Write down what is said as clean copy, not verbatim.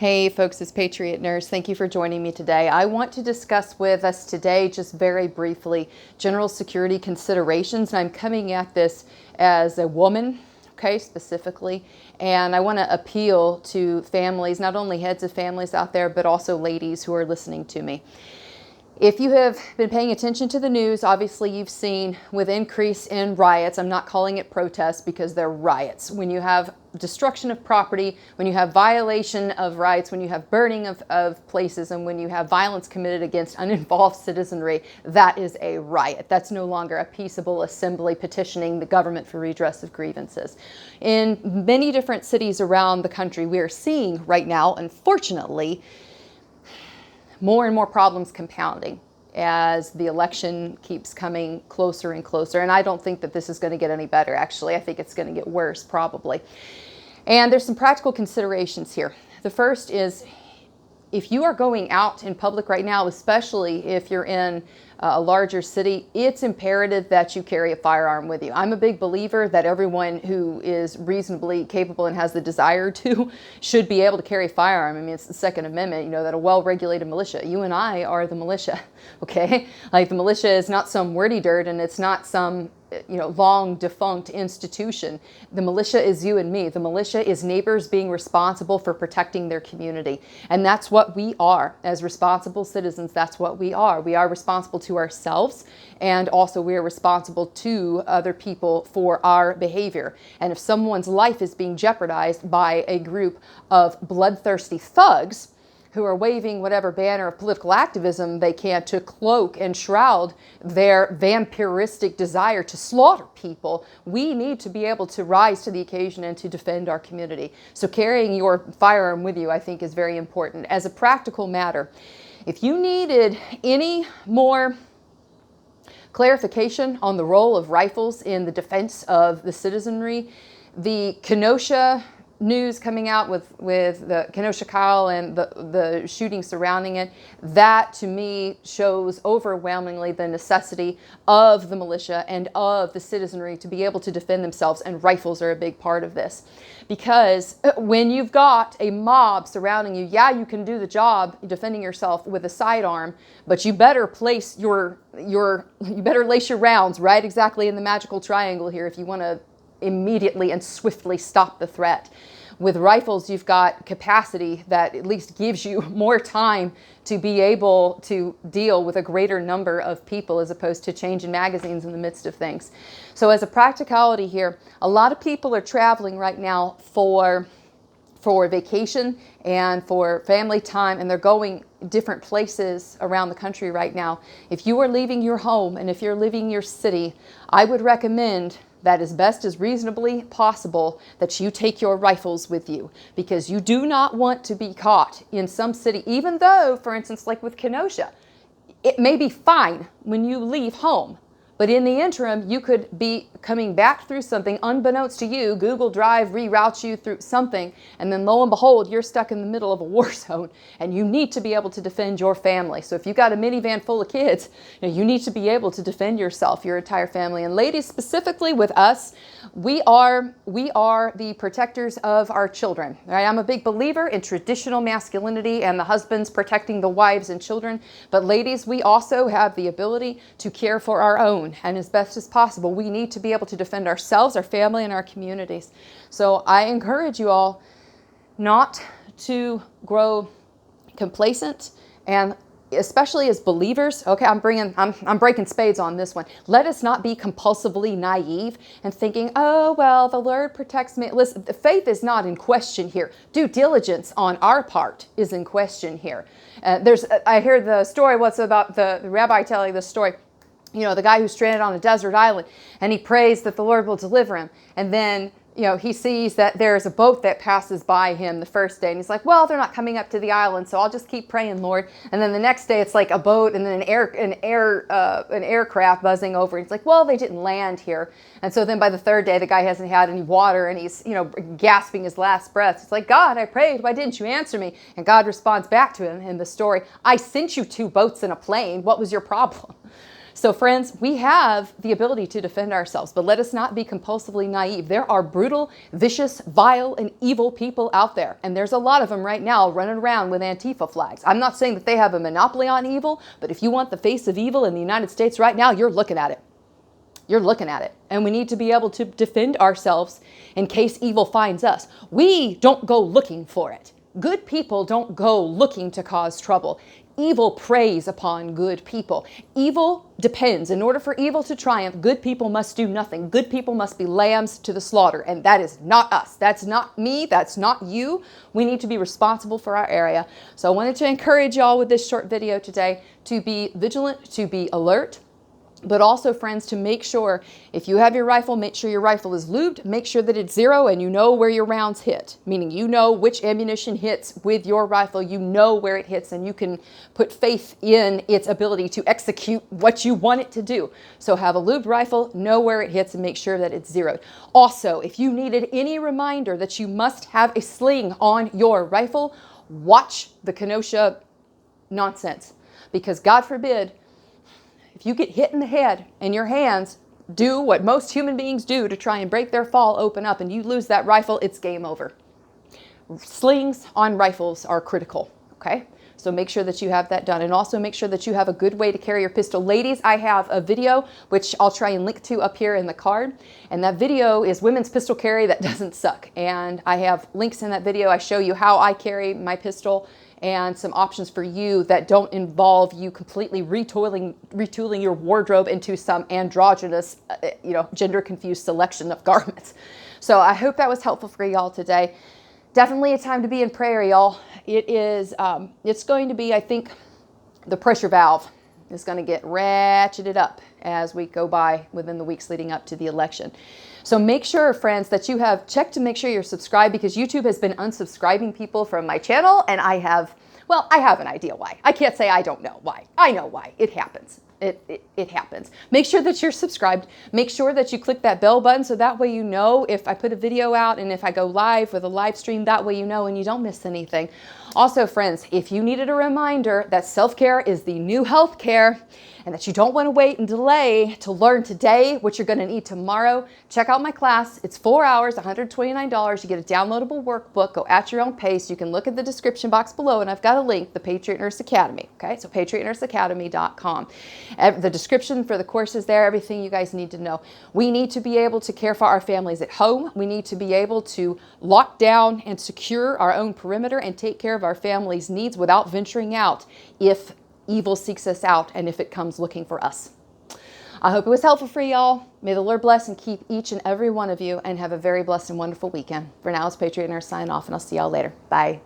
Hey folks, it's Patriot Nurse. Thank you for joining me today. I want to discuss with us today, just very briefly, general security considerations. And I'm coming at this as a woman, okay, specifically. And I want to appeal to families, not only heads of families out there, but also ladies who are listening to me. If you have been paying attention to the news, obviously you've seen with increase in riots, I'm not calling it protests because they're riots. When you have destruction of property, when you have violation of rights, when you have burning of places, and when you have violence committed against uninvolved citizenry, that is a riot. That's no longer a peaceable assembly petitioning the government for redress of grievances. In many different cities around the country, we are seeing right now, unfortunately, more and more problems compounding as the election keeps coming closer and closer. And I don't think that this is going to get any better, actually. I think it's going to get worse, probably. And there's some practical considerations here. The first is, if you are going out in public right now, especially if you're in a larger city, it's imperative that you carry a firearm with you. I'm a big believer that everyone who is reasonably capable and has the desire to should be able to carry a firearm. I mean, it's the Second Amendment, that a well-regulated militia. You and I are the militia, okay? Like, the militia is not some wordy dirt, and it's not some long defunct institution. The militia is you and me. The militia is neighbors being responsible for protecting their community. And that's what we are as responsible citizens. That's what we are. We are responsible to ourselves, and also we are responsible to other people for our behavior. And if someone's life is being jeopardized by a group of bloodthirsty thugs who are waving whatever banner of political activism they can to cloak and shroud their vampiristic desire to slaughter people, we need to be able to rise to the occasion and to defend our community. So carrying your firearm with you, I think, is very important. As a practical matter, if you needed any more clarification on the role of rifles in the defense of the citizenry, the Kenosha news coming out with the Kenosha Kyle and the shooting surrounding it, that to me shows overwhelmingly the necessity of the militia and of the citizenry to be able to defend themselves, and rifles are a big part of this. Because when you've got a mob surrounding you, yeah, you can do the job defending yourself with a sidearm, but you better place you better lace your rounds right exactly in the magical triangle here if you want to immediately and swiftly stop the threat. With rifles, you've got capacity that at least gives you more time to be able to deal with a greater number of people, as opposed to changing magazines in the midst of things. So as a practicality here, a lot of people are traveling right now for vacation and for family time, and they're going different places around the country right now. If you are leaving your home and if you're leaving your city, I would recommend that as best as reasonably possible that you take your rifles with you, because you do not want to be caught in some city, even though, for instance, like with Kenosha, it may be fine when you leave home. But in the interim, you could be coming back through something unbeknownst to you. Google Drive reroutes you through something, and then lo and behold, you're stuck in the middle of a war zone, and you need to be able to defend your family. So if you've got a minivan full of kids, you need to be able to defend yourself, your entire family. And ladies, specifically with us, we are the protectors of our children. Right? I'm a big believer in traditional masculinity and the husbands protecting the wives and children. But ladies, we also have the ability to care for our own. And as best as possible, we need to be able to defend ourselves, our family, and our communities. So I encourage you all not to grow complacent, and especially as believers, okay, I'm breaking spades on this one. Let us not be compulsively naive and thinking, oh, well, the Lord protects me. Listen, faith is not in question here. Due diligence on our part is in question here. I heard the story, what's about the rabbi telling the story, the guy who's stranded on a desert island, and he prays that the Lord will deliver him. And then, he sees that there's a boat that passes by him the first day, and he's like, well, they're not coming up to the island, so I'll just keep praying, Lord. And then the next day it's like a boat and then an aircraft buzzing over. And he's like, well, they didn't land here. And so then by the third day, the guy hasn't had any water, and he's, gasping his last breath. It's like, God, I prayed. Why didn't you answer me? And God responds back to him in the story, I sent you 2 boats and a plane. What was your problem? So friends, we have the ability to defend ourselves, but let us not be compulsively naive. There are brutal, vicious, vile, and evil people out there. And there's a lot of them right now running around with Antifa flags. I'm not saying that they have a monopoly on evil, but if you want the face of evil in the United States right now, you're looking at it. You're looking at it. And we need to be able to defend ourselves in case evil finds us. We don't go looking for it. Good people don't go looking to cause trouble. Evil preys upon good people. Evil depends. In order for evil to triumph, good people must do nothing. Good people must be lambs to the slaughter. And that is not us. That's not me. That's not you. We need to be responsible for our area. So I wanted to encourage y'all with this short video today to be vigilant, to be alert, but also, friends, to make sure if you have your rifle, make sure your rifle is lubed, make sure that it's zero and you know where your rounds hit, meaning you know which ammunition hits with your rifle, you know where it hits, and you can put faith in its ability to execute what you want it to do. So have a lubed rifle, know where it hits, and make sure that it's zeroed. Also, if you needed any reminder that you must have a sling on your rifle, watch the Kenosha nonsense, because God forbid, if you get hit in the head and your hands do what most human beings do to try and break their fall open up and you lose that rifle, it's game over. Slings on rifles are critical, okay? So make sure that you have that done, and also make sure that you have a good way to carry your pistol. Ladies, I have a video which I'll try and link to up here in the card, and that video is women's pistol carry that doesn't suck. And I have links in that video. I show you how I carry my pistol and some options for you that don't involve you completely retooling your wardrobe into some androgynous, gender confused selection of garments. So I hope that was helpful for y'all today. Definitely a time to be in prayer, y'all. It is, it's going to be, I think, the pressure valve is going to get ratcheted up as we go by within the weeks leading up to the election. So make sure, friends, that you have checked to make sure you're subscribed, because YouTube has been unsubscribing people from my channel, and I have an idea why. I can't say I don't know why. I know why. It happens. It happens. Make sure that you're subscribed. Make sure that you click that bell button so that way you know if I put a video out and if I go live with a live stream, that way you know and you don't miss anything. Also, friends, if you needed a reminder that self-care is the new healthcare and that you don't want to wait and delay to learn today what you're going to need tomorrow, check out my class. It's 4 hours, $129. You get a downloadable workbook. Go at your own pace. You can look at the description box below, and I've got a link, the Patriot Nurse Academy. Okay, so patriotnurseacademy.com. The description for the course is there, everything you guys need to know. We need to be able to care for our families at home. We need to be able to lock down and secure our own perimeter and take care of our family's needs without venturing out if evil seeks us out and if it comes looking for us. I hope it was helpful for y'all. May the Lord bless and keep each and every one of you, and have a very blessed and wonderful weekend. For now, it's Patriot Nurse signing off, and I'll see y'all later. Bye.